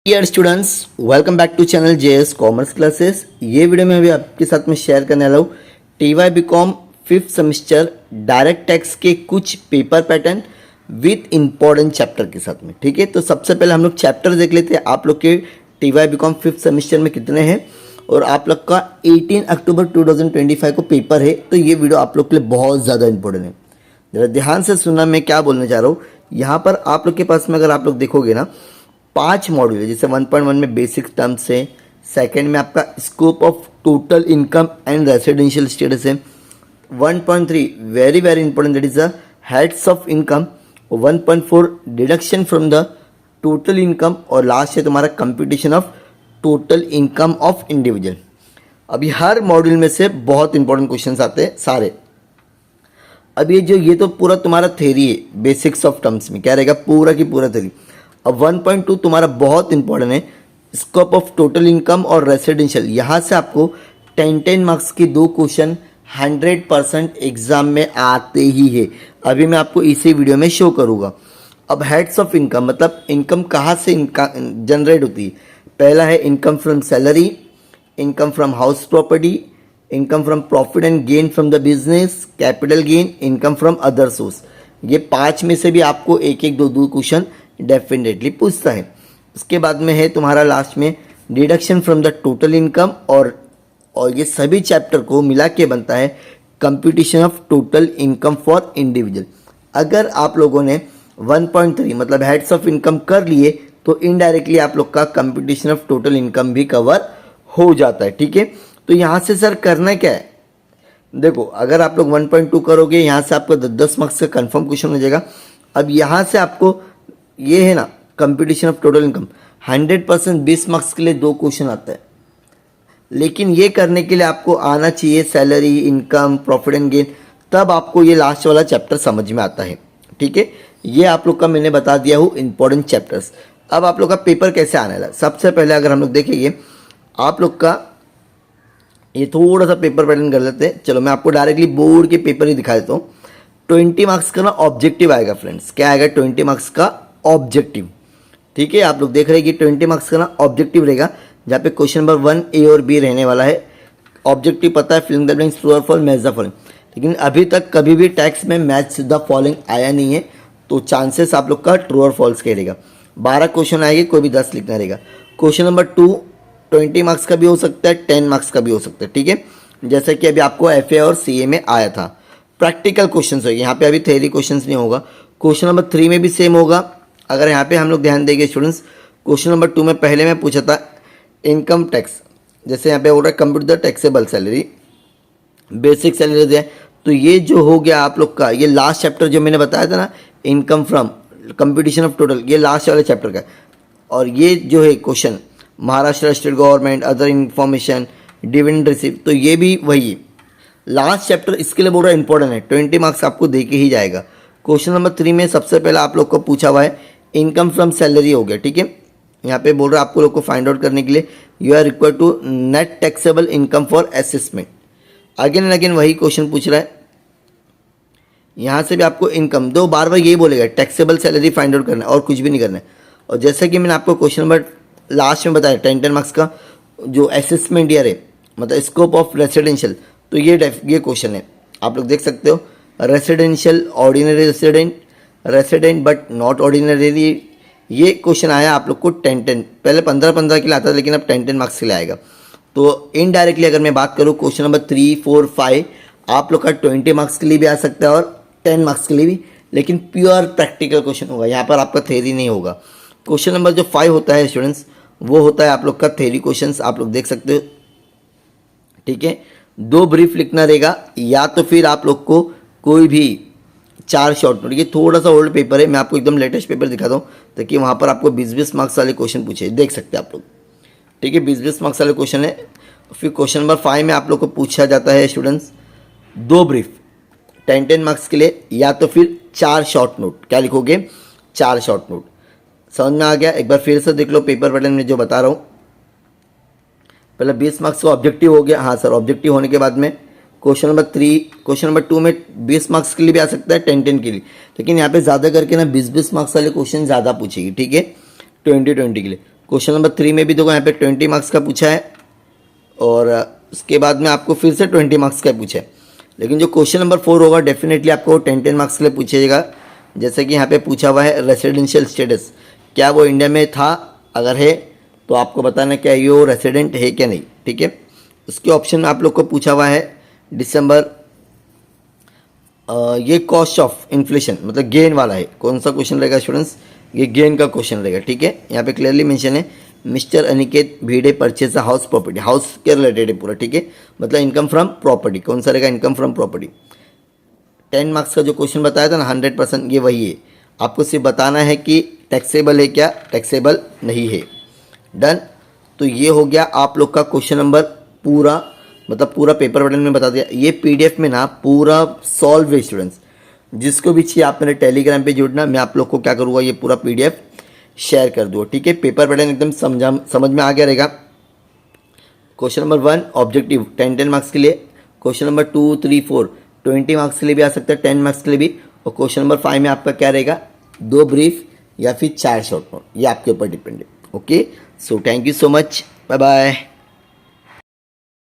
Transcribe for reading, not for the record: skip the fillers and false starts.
Dear students, welcome back to channel JS commerce classes. ये video में अभी आपके साथ में शेयर करने वाला हूँ TY BCom fifth semester direct tax के कुछ paper pattern with important chapter के साथ में। ठीक है, तो सबसे पहले हम लोग चैप्टर देख लेते हैं आप लोग के टीवाई बीकॉम फिफ्थ सेमेस्टर में कितने हैं और आप लोग का 18 अक्टूबर 2025 को पेपर है। तो ये वीडियो आप लोग के लिए बहुत ज़्यादा इंपॉर्टेंट है, जरा ध्यान से सुनना मैं क्या बोलने जा रहा हूँ। यहाँ पर आप लोग के पास में अगर आप लोग देखोगे ना 5 मॉड्यूल है, जैसे 1.1 में बेसिक टर्म्स है, सेकंड में आपका scope of total income and residential status है, 1.3 very very important that is the heads of income, 1.4 deduction from the total income और लास्ट है तुम्हारा computation of total income of individual. अभी हर module में से बहुत इंपॉर्टेंट क्वेश्चन आते हैं सारे। अब ये तो पूरा तुम्हारा थ्योरी है, बेसिक्स ऑफ टर्म्स में क्या रहेगा पूरा की पूरा थ्योरी। अब 1.2 तुम्हारा बहुत इंपॉर्टेंट है, स्कोप ऑफ टोटल इनकम और रेसिडेंशियल। यहाँ से आपको 10 मार्क्स के 2 क्वेश्चन 100% एग्जाम में आते ही है। अभी मैं आपको इसी वीडियो में शो करूँगा। अब हेड्स ऑफ इनकम मतलब इनकम कहाँ से जनरेट होती है। पहला है income from salary, income from house property, income from profit and gain from the business, capital gain, income from other source. ये 5 में से भी आपको एक एक दो क्वेश्चन डेफिनेटली पूछता है। उसके बाद में है तुम्हारा लास्ट में deduction from the total income और ये सभी चैप्टर को मिला के बनता है computation of total income for individual. अगर आप लोगों ने 1.3 मतलब हेड्स ऑफ इनकम कर लिए तो इनडायरेक्टली आप लोग का कंप्यूटेशन ऑफ टोटल इनकम भी कवर हो जाता है। ठीक है, तो यहाँ से सर करना क्या है, देखो अगर आप लोग 1.2 करोगे यहाँ से आपको 10 मार्क्स का कंफर्म क्वेश्चन हो जाएगा। अब यहाँ से आपको ये है ना computation of total income 100% 20 marks के लिए 2 क्वेश्चन आता है, लेकिन ये करने के लिए आपको आना चाहिए salary, income, profit and gain, तब आपको ये लास्ट वाला चैप्टर समझ में आता है। ठीक है, ये आप लोग का मैंने बता दिया हूँ इंपॉर्टेंट चैप्टर्स। अब आप लोग का पेपर कैसे आने वाला, सबसे पहले अगर हम लोग देखेंगे आप लोग का ये थोड़ा सा पेपर पैटर्न कर लेते हैं। चलो मैं आपको डायरेक्टली बोर्ड के पेपर ही दिखा देता हूँ। 20 मार्क्स का ना ऑब्जेक्टिव आएगा फ्रेंड्स, क्या आएगा 20 मार्क्स का ऑब्जेक्टिव। ठीक है, आप लोग देख रहे हैं कि 20 मार्क्स का ना ऑब्जेक्टिव रहेगा, जहाँ पे क्वेश्चन नंबर 1 ए और बी रहने वाला है। ऑब्जेक्टिव पता है fill in the blanks, true और फॉल्स, मैच द फॉलोइंग, लेकिन अभी तक कभी भी टैक्स में मैच द फॉलोइंग आया नहीं है, तो चांसेस आप लोग का ट्रू और फॉल्स का रहेगा। 12 क्वेश्चन आएंगे, कोई भी 10 लिखना रहेगा। क्वेश्चन नंबर 2 20 मार्क्स का भी हो सकता है, 10 मार्क्स का भी हो सकता है। ठीक है, जैसे कि अभी आपको एफए और सीए में आया था। प्रैक्टिकल क्वेश्चन होगा, यहाँ पे अभी थ्योरी क्वेश्चन नहीं होगा। क्वेश्चन नंबर 3 में भी सेम होगा। अगर यहाँ पे हम लोग ध्यान देंगे स्टूडेंट्स, क्वेश्चन नंबर 2 में पहले मैं पूछा था इनकम टैक्स, जैसे यहाँ पे बोल रहा है compute the taxable salary, basic salary है, तो ये जो हो गया आप लोग का ये लास्ट चैप्टर जो मैंने बताया था ना income from computation of total, ये लास्ट वाले चैप्टर का। और ये जो है question Maharashtra state government, other information, dividend receive, तो ये भी वही है लास्ट चैप्टर। इसके लिए बोल रहा है इंपॉर्टेंट है, 20 मार्क्स आपको दे के ही जाएगा। क्वेश्चन नंबर 3 में सबसे पहले आप लोग को पूछा हुआ है इनकम फ्रॉम सैलरी हो गया। ठीक है, यहाँ पे बोल रहा है आपको लोग को फाइंड आउट करने के लिए you are required to net taxable income for assessment. Again and again वही क्वेश्चन पूछ रहा है। यहाँ से भी आपको इनकम दो बार बार यही बोलेगा टैक्सेबल सैलरी फाइंड आउट करना है और कुछ भी नहीं करना है। और जैसे कि मैंने आपको क्वेश्चन नंबर लास्ट में बताया 10 मार्क्स का जो असेसमेंट ईयर है मतलब स्कोप ऑफ रेसिडेंशियल, तो ये क्वेश्चन है आप लोग देख सकते हो। Residential, ordinary resident but not ordinary, ये क्वेश्चन आया आप लोग को 10 पहले 15 के लिए आता था, लेकिन अब 10 मार्क्स के लिए आएगा। तो इनडायरेक्टली अगर मैं बात करूँ क्वेश्चन नंबर 3, 4, 5 आप लोग का 20 मार्क्स के लिए भी आ सकता है और 10 मार्क्स के लिए भी, लेकिन प्योर प्रैक्टिकल क्वेश्चन होगा, यहाँ पर आपका थ्योरी नहीं होगा। क्वेश्चन नंबर जो 5 होता है स्टूडेंट्स, वो होता है आप लोग का थ्योरी क्वेश्चंस, आप लोग देख सकते हो। ठीक है, 2 ब्रीफ लिखना रहेगा या तो फिर आप लोग को कोई भी 4 शॉर्ट नोट। ये थोड़ा सा ओल्ड पेपर है, मैं आपको एकदम लेटेस्ट पेपर दिखाता हूँ ताकि वहाँ पर आपको 20-20 मार्क्स वाले क्वेश्चन पूछे, देख सकते हैं आप लोग। ठीक है, 20-20 मार्क्स वाले क्वेश्चन है। फिर क्वेश्चन नंबर 5 में आप लोग को पूछा जाता है स्टूडेंट्स 2 ब्रीफ 10 मार्क्स के लिए या तो फिर 4 शॉर्ट नोट। क्या लिखोगे 4 शॉर्ट नोट। समझ में आ गया, एक बार फिर से देख लो पेपर पैटर्न में जो बता रहा हूँ। पहले 20 मार्क्स का ऑब्जेक्टिव हो गया, हाँ सर ऑब्जेक्टिव होने के बाद में क्वेश्चन नंबर 3, क्वेश्चन नंबर 2 में 20 मार्क्स के लिए भी आ सकता है, 10 के लिए, लेकिन यहाँ पे ज़्यादा करके ना 20 मार्क्स वाले क्वेश्चन ज़्यादा पूछेगी। ठीक है, 20 के लिए। क्वेश्चन नंबर 3 में भी देखो यहाँ पे 20 मार्क्स का पूछा है और उसके बाद में आपको फिर से 20 मार्क्स का पूछा है। लेकिन जो क्वेश्चन नंबर 4 होगा डेफिनेटली आपको 10 मार्क्स के लिए पूछेगा। जैसे कि यहाँ पे पूछा हुआ है रेसिडेंशियल स्टेटस, क्या वो इंडिया में था, अगर है तो आपको बताना क्या ये वो रेसिडेंट है क्या नहीं, ठीक है। उसके ऑप्शन में आप लोग को पूछा हुआ है दिसंबर, ये कॉस्ट ऑफ इन्फ्लेशन मतलब गेन वाला है। कौन सा क्वेश्चन रहेगा स्टूडेंट्स, ये गेन का क्वेश्चन रहेगा, ठीक है। यहाँ पे क्लियरली मेंशन है mister Aniket Bhide purchase a house property, house के रिलेटेड है पूरा, ठीक है। मतलब इनकम फ्रॉम प्रॉपर्टी, कौन सा रहेगा, इनकम फ्रॉम प्रॉपर्टी। 10 मार्क्स का जो क्वेश्चन बताया था ना 100% ये वही है। आपको सिर्फ बताना है कि टैक्सेबल है क्या, टैक्सेबल नहीं है। डन। तो ये हो गया आप लोग का क्वेश्चन नंबर पूरा, मतलब पूरा पेपर पैटर्न में बता दिया। ये पीडीएफ में ना पूरा सॉल्व है स्टूडेंट्स। जिसको भी चाहिए आप मेरे टेलीग्राम पे जुड़ना, मैं आप लोग को क्या करूँगा ये पूरा पीडीएफ शेयर कर दूँ, ठीक है। पेपर पैटर्न एकदम समझ में आ गया रहेगा। क्वेश्चन नंबर 1 ऑब्जेक्टिव 10 मार्क्स के लिए, क्वेश्चन नंबर 2, 3, 4 20 मार्क्स के लिए भी आ सकता है, 10 मार्क्स के लिए भी। और क्वेश्चन नंबर 5 में आपका क्या रहेगा, 2 ब्रीफ या फिर 4 शॉर्ट नोट, ये आपके ऊपर डिपेंड है। Okay, so thank you so much, bye bye.